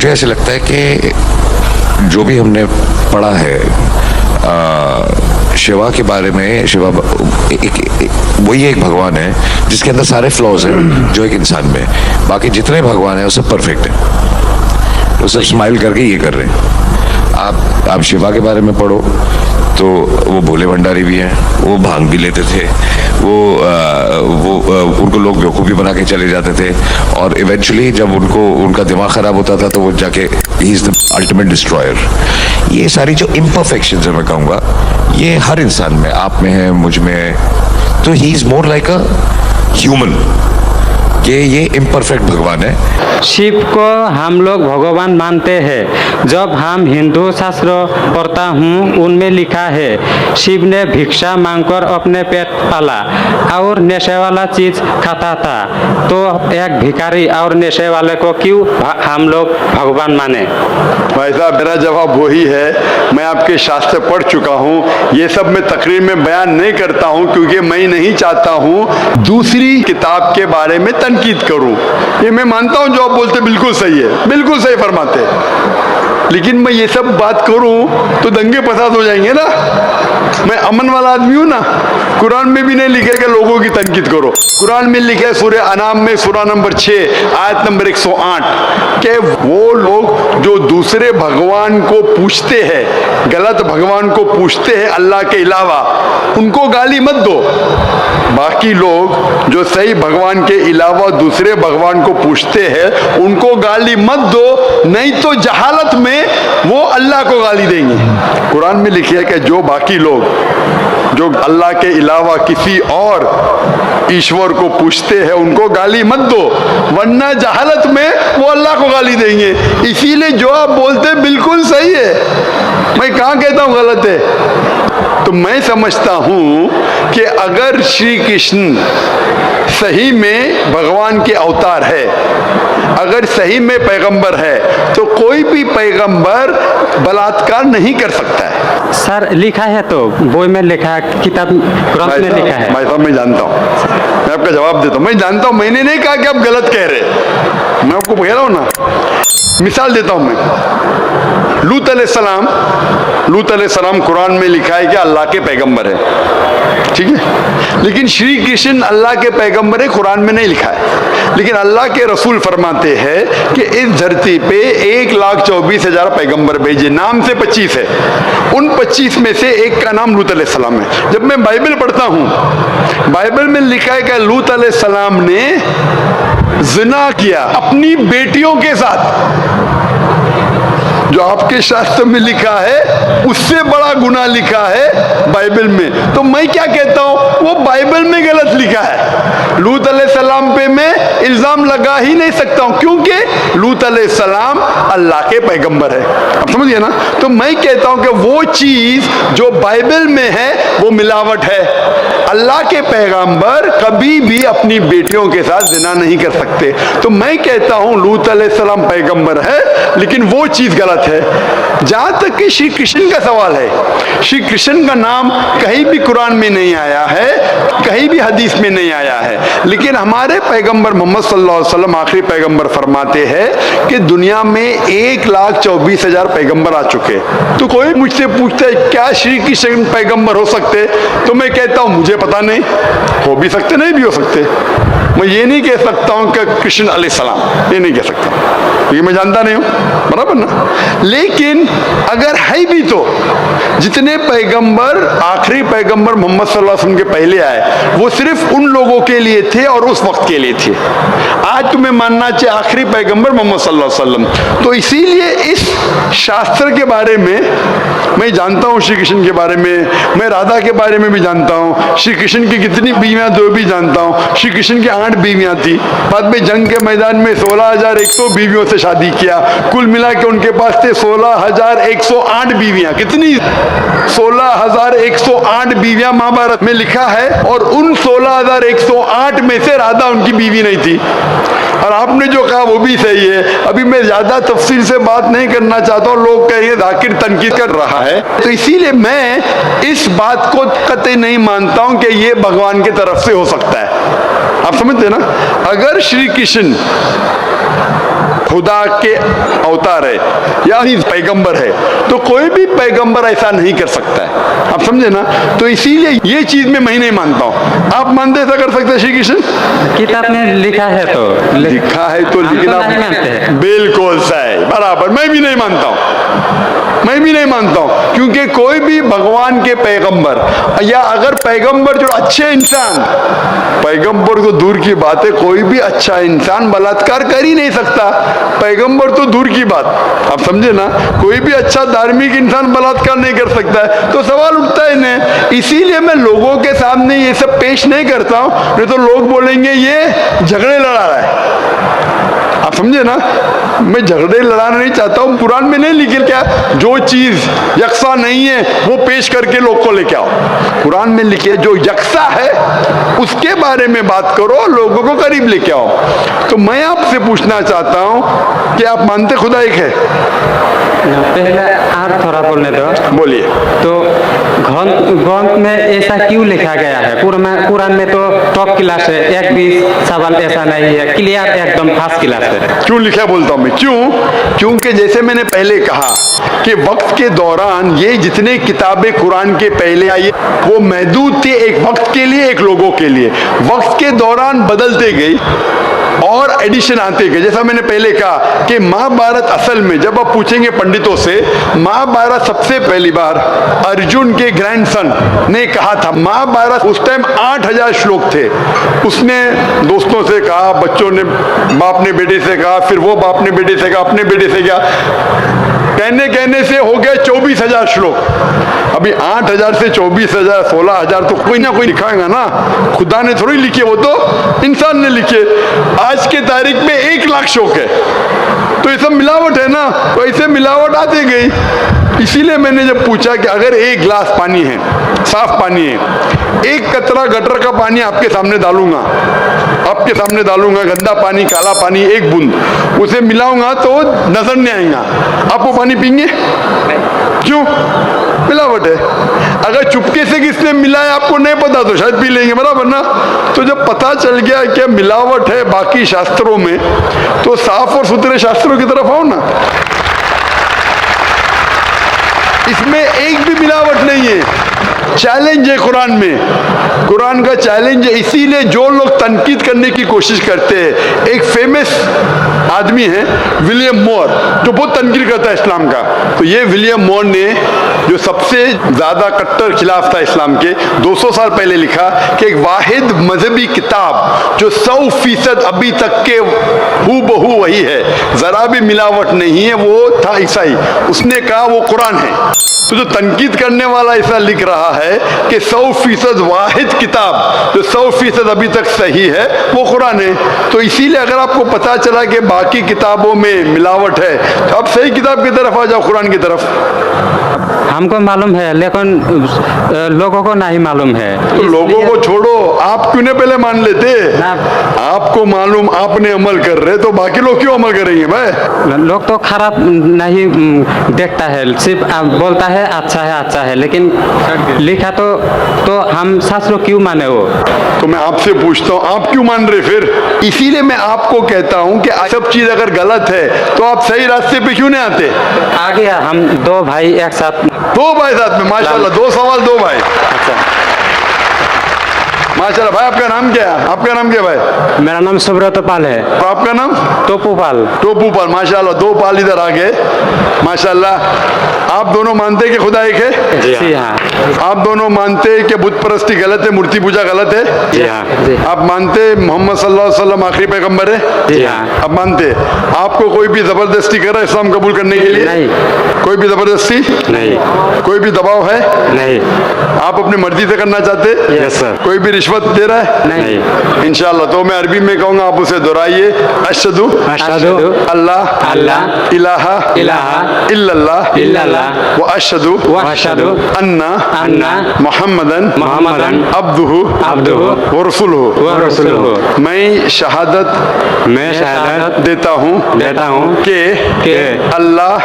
मुझे ऐसे लगता है कि जो भी हमने पढ़ा है शिवा के बारे में, शिवा वही एक भगवान है जिसके अंदर सारे फ्लॉज हैं जो एक इंसान में, बाकी जितने भगवान हैं वो सब परफेक्ट है, वो सब स्माइल करके ये कर रहे हैं। आप शिवा के बारे में पढ़ो तो वो भोले भंडारी भी हैं, वो भांग भी लेते थे, उनको लोग बेवकूफ़ी बना के चले जाते थे, और इवेंचुअली जब उनका दिमाग ख़राब होता था तो वो जाके he is the ultimate destroyer. ये सारी जो इम्परफेक्शंस है मैं कहूँगा ये हर इंसान में, आप में है, मुझ में है, तो he is more like a human, कि ये इम्परफेक्ट भगवान है। शिव को हम लोग भगवान मानते हैं। जब हम हिंदू शास्त्र पढ़ता हूँ उनमें लिखा है शिव ने भिक्षा मांगकर अपने पेट पाला और नशे वाला चीज खाता था, तो एक भिखारी और नशे वाले को क्यों हम लोग भगवान माने? भाई साहब मेरा जवाब वही है, मैं आपके शास्त्र पढ़ चुका हूँ, ये सब मैं तकरीर में बयान नहीं करता हूँ क्योंकि मैं नहीं चाहता हूँ दूसरी किताब के बारे में तनकीद करूँ। ये मैं मानता हूँ जो आप बोलते बिल्कुल सही है, बिल्कुल सही फरमाते, लेकिन मैं ये सब बात करूं तो दंगे फसाद हो जाएंगे ना। मैं अमन वाला आदमी हूं ना। कुरान में भी नहीं लिखे कि लोगों की तनकीद करो, कुरान में लिखे है सूरह अनाम में सूरह नंबर 6 आयत नंबर 108 कि वो लोग जो दूसरे भगवान को पूछते हैं, गलत भगवान को पूछते हैं अल्लाह के अलावा, उनको गाली मत दो। बाकी लोग जो सही भगवान के अलावा दूसरे भगवान को पूछते हैं उनको गाली मत दो, नहीं तो जहालत में वो अल्लाह को गाली देंगे। कुरान में लिखा है कि जो बाकी लोग जो अल्लाह के अलावा किसी और ईश्वर को पूछते हैं उनको गाली मत दो, वरना जहालत में वो अल्लाह को गाली देंगे। इसीलिए जो आप बोलते बिल्कुल सही है, मैं कहाँ कहता हूँ गलत है। तो मैं समझता हूँ कि अगर श्री कृष्ण सही में भगवान के अवतार है, अगर सही में पैगंबर है, तो कोई भी पैगंबर बलात्कार नहीं कर सकता है। सर लिखा है तो बोई में लिखा है, किताब ग्रंथ में लिखा है। भाई साहब मैं जानता हूँ, मैं आपका जवाब देता हूँ, मैं जानता हूँ, मैंने नहीं कहा कि आप गलत कह रहे, मैं आपको कह रहा हूँ ना। मिसाल देता हूँ मैं, लूत अलैहिस्सलाम कुरान में लिखा है कि अल्लाह के पैगंबर है, ठीक है, लेकिन श्री कृष्ण अल्लाह के पैगंबर है कुरान में नहीं लिखा है। लेकिन अल्लाह के रसूल फरमाते हैं कि इस धरती पे 1,24,000 पैगंबर भेजे, नाम से 25 है, उन 25 में से एक का नाम लूत अलैहिस्सलाम है। जब मैं बाइबल पढ़ता हूँ, बाइबल में लिखा है कि लूत अलैहिस्सलाम ने जिना किया अपनी बेटियों के साथ। जो आपके शास्त्र में लिखा है उससे बड़ा गुनाह लिखा है बाइबल में। तो मैं क्या कहता हूं, वो बाइबल में गलत लिखा है। लूत अलैहिस्सलाम पे मैं इल्जाम लगा ही नहीं सकता हूं, क्योंकि लूत अलैहिस्सलाम अल्लाह के पैगंबर है। आप समझिए ना। तो मैं कहता हूं कि वो चीज जो बाइबल में है वो मिलावट है। अल्लाह के पैगंबर कभी भी अपनी बेटियों के साथ जिना नहीं कर सकते। तो मैं कहता हूं लूत अलैहिस्सलाम पैगंबर है, लेकिन वो चीज गलत है। जहां तक कि श्री कृष्ण का सवाल है, श्री कृष्ण का नाम कहीं भी कुरान में नहीं आया है, कहीं भी हदीस में नहीं आया है, लेकिन हमारे पैगंबर मोहम्मद सल्लल्लाहु अलैहि वसल्लम आखिरी पैगंबर फरमाते हैं कि दुनिया में 1,24,000 पैगंबर आ चुके। तो कोई मुझसे पूछता है क्या श्री कृष्ण पैगंबर हो सकते, तो मैं कहता हूं मुझे पता नहीं, हो भी सकते नहीं भी हो सकते। मैं ये नहीं कह सकता हूं कि कृष्ण अलैहिस्सलाम, ये नहीं कह सकता, ये मैं जानता नहीं हूं, बराबर ना। लेकिन अगर है भी तो जितने पैगंबर आखिरी पैगंबर मोहम्मद सल्लल्लाहु अलैहि वसल्लम के पहले आए वो सिर्फ उन लोगों के लिए थे और उस वक्त के लिए थे। आज तुम्हें मानना चाहिए आखिरी पैगंबर मोहम्मद सल्लल्लाहु अलैहि वसल्लम। तो इसीलिए इस शास्त्र के बारे में मैं जानता हूँ, श्री कृष्ण के बारे में, मैं राधा के बारे में भी जानता हूँ, श्री कृष्ण की कितनी बीवियां दो भी जानता हूँ। श्री कृष्ण की 8 बीवियां थी, बाद में जंग के मैदान में 16,100 बीवियों से शादी किया, कुल मिला के उनके पास थे 16,108 बीवियां। कितनी? 16,108 बीवियां महाभारत में लिखा है, और उन 16,108 में से राधा उनकी बीवी नहीं थी। और आपने जो कहा वो भी सही है। अभी मैं ज्यादा तफसील से बात नहीं करना चाहता हूँ, लोग कहेंगे जाकिर तनकीद कर रहा है, तो इसीलिए मैं इस बात को कतई नहीं मानता हूं कि ये भगवान की तरफ से हो सकता है। आप समझते ना। अगर श्री कृष्ण खुदा के अवतार है या पैगंबर है, तो कोई भी पैगंबर ऐसा नहीं कर सकता है। आप समझे ना? तो इसीलिए ये चीज में मैं नहीं मानता हूँ। आप मानते ऐसा कर सकते हैं श्री कृष्ण? किताब में लिखा है तो लिखा है तो, हम लेकिन तो आप नहीं मानते हैं। बिल्कुल सही, बराबर। मैं भी नहीं मानता हूँ, मैं भी नहीं मानता हूँ, क्योंकि कोई भी भगवान के पैगंबर या अगर पैगंबर जो अच्छे इंसान, पैगंबर तो दूर की बात है, कोई भी अच्छा इंसान बलात्कार कर ही नहीं सकता। पैगंबर तो दूर की बात, आप समझे ना? कोई भी अच्छा धार्मिक इंसान बलात्कार नहीं कर सकता है, तो सवाल उठता ही नहीं। इसीलिए मैं लोगों के सामने ये सब पेश नहीं करता हूँ, नहीं तो लोग बोलेंगे ये झगड़े लड़ा रहा है। आप समझे ना? मैं झगड़े लड़ाना नहीं चाहता हूँ। कुरान में नहीं लिखे क्या, जो चीज यकसा नहीं है वो पेश करके लोग को लेके आओ। कुरान में लिखे जो यकसा है उसके बारे में बात करो, लोगों को करीब लेके आओ। तो मैं आपसे पूछना चाहता हूँ कि आप मानते खुदा एक है? पहले आप थोड़ा बोलने दो। बोलिए। तो ग्रंथ में ऐसा क्यों लिखा गया है? कुरान में तो टॉप क्लास है, एक भी सवाल ऐसा नहीं है, क्लियर एकदम फर्स्ट क्लास है। क्यों लिखा बोलता हूं मैं? क्यों? क्योंकि जैसे मैंने पहले कहा कि वक्त के दौरान ये जितने किताबें कुरान के पहले आई वो महदूद थे, एक वक्त के लिए, एक लोगों के लिए। वक्त के दौरान बदलते गई और एडिशन आते गए। जैसा मैंने पहले कहा कि महाभारत असल में जब आप पूछेंगे पंडितों से, महाभारत सबसे पहली बार अर्जुन के ग्रैंडसन ने कहा था। महाभारत उस टाइम 8000 श्लोक थे। उसने दोस्तों से कहा, बच्चों ने बाप ने बेटे से कहा, फिर वो बाप ने बेटे से कहा, अपने बेटे से कहा, कहने से हो गए 24,000 श्लोक। अभी 8000 से 24,000 16,000 तो कोई ना कोई लिखाएगा ना, खुदा ने थोड़ी लिखे, वो तो इंसान ने लिखे। आज के तारीख में 1 लाख श्लोक है, तो ये सब मिलावट है ना, तो ऐसे मिलावट आती गई। इसीलिए मैंने जब पूछा कि अगर 1 गिलास पानी है, साफ पानी है, 1 कतरा गटर का पानी आपके सामने डालूंगा, गंदा पानी, काला पानी, 1 बूंद उसे मिलाऊंगा तो नजर नहीं आएगा, आप वो पानी पीएंगे? क्यों? मिलावट है। अगर चुपके से किसने मिलाया आपको नहीं पता तो शायद पी लेंगे, बराबर ना? तो जब पता चल गया कि मिलावट है बाकी शास्त्रों में, तो साफ और सुथरे शास्त्रों की तरफ आओ ना। इसमें एक भी मिलावट नहीं है। चैलेंज है कुरान में, कुरान का चैलेंज है। इसीलिए जो लोग तनकीद करने की कोशिश करते हैं, एक फेमस आदमी है विलियम मोर, जो बहुत तनकीद करता है इस्लाम का। तो ये विलियम मोर ने जो सबसे ज्यादा कट्टर खिलाफ था इस्लाम के, 200 साल पहले लिखा कि एक वाहिद मजहबी किताब जो 100% अभी तक के हूबहू वही है, जरा भी मिलावट नहीं है, वो था ईसाई। उसने कहा वो कुरान है। तो जो तनकीद करने वाला ऐसा लिख रहा है कि 100% वाहिद किताब जो 100% अभी तक सही है वो कुरान है। तो इसीलिए अगर आपको पता चला कि बाकी किताबों में मिलावट है, तो आप सही किताब की तरफ आ जाओ, कुरान की तरफ। हमको मालूम है, लेकिन लोगों को नहीं मालूम है। तो लोगों को छोड़ो, आप क्यों नहीं पहले मान लेते? आपको मालूम, आपने अमल कर रहे, तो बाकी लोग क्यों अमल करेंगे भाई? लोग तो खराब नहीं देखता है, सिर्फ बोलता है अच्छा है, लेकिन लिखा तो हम शास्त्र क्यों माने? वो तो मैं आपसे पूछता हूँ, आप क्यों मान रहे फिर? इसीलिए मैं आपको कहता हूँ कि सब चीज अगर गलत है तो आप सही रास्ते पे क्यों नहीं आते? आ गया, हम 2 भाई एक साथ, 2 भाई साथ में, माशाल्लाह, 2 सवाल 2 भाई। अच्छा माशाल्लाह। भाई आपका नाम क्या है? आपका नाम क्या भाई? मेरा नाम सुब्रत पाल है। तो आपका नाम? टोपू पाल। टोपू पाल, माशाल्लाह, 2 पाल इधर आ गए, माशाल्लाह। आप दोनों मानते हैं कि खुदा एक है? जी हाँ। आप दोनों मानते हैं कि बुत परस्ती गलत है, मूर्ति पूजा गलत है? जी हाँ। आप मानते हैं मोहम्मद सल्लल्लाहु अलैहि वसल्लम आखिरी पैगंबर है? जी हाँ। आप मानते हैं? आपको कोई भी जबरदस्ती कर रहा है इस्लाम कबूल करने के लिए? नहीं। कोई भी जबरदस्ती नहीं। कोई भी दबाव है? नहीं। आप अपनी मर्जी से करना चाहते? Yes sir. कोई भी रिश्वत दे रहा है? नहीं। इंशाल्लाह। तो मैं अरबी में कहूंगा, आप उसे दोहराइए। अशहदु अल्लाह इलाहा इल्लल्लाह व अशहदु अन्ना मुहम्मदन अब्दुहु व रसूलुहु। मैं शहादत देता हूँ कि अल्लाह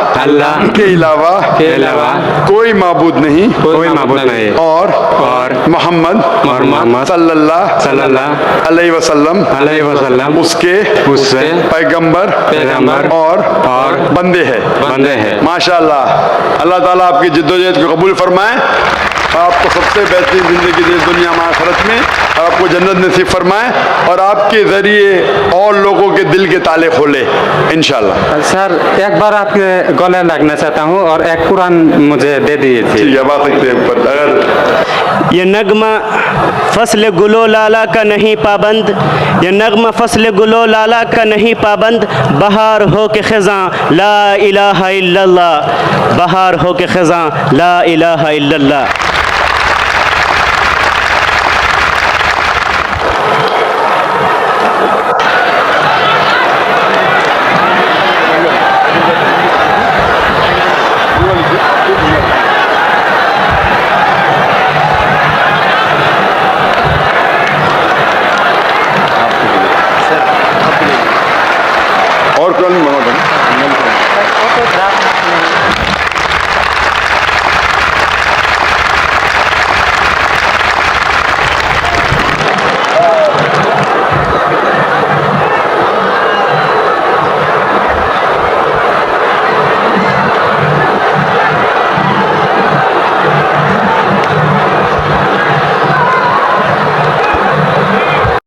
के अलावा कोई माबूद नहीं और मोहम्मद सल्लल्लाहु अलैहि वसल्लम अलैहि वसल्लम उसके उससे पैगंबर पैगंबर और बंदे हैं। हैं। माशाअल्लाह, अल्लाह ताला आपकी जिद्दोजहद को कबूल फरमाए, आपको सबसे बेहतरीन ज़िंदगी दे दुनिया में आखिरत में, आपको जन्नत नसीब फरमाए और आपके ज़रिए और लोगों के दिल के ताले खोले इंशाअल्लाह। सर एक बार आपके गले लगना चाहता हूँ और एक कुरान मुझे दे दिए थे। ठीक है, बात सकते हैं ऊपर। अगर ये नगमा फसल गुलो लाला का नहीं पाबंद, ये नगमा फसल गुलो लाला का नहीं पाबंद, बहार हो के ख़ज़ां ला इलाहा इल्लल्लाह, बहार हो के ख़ज़ां ला इलाहा इल्लल्लाह।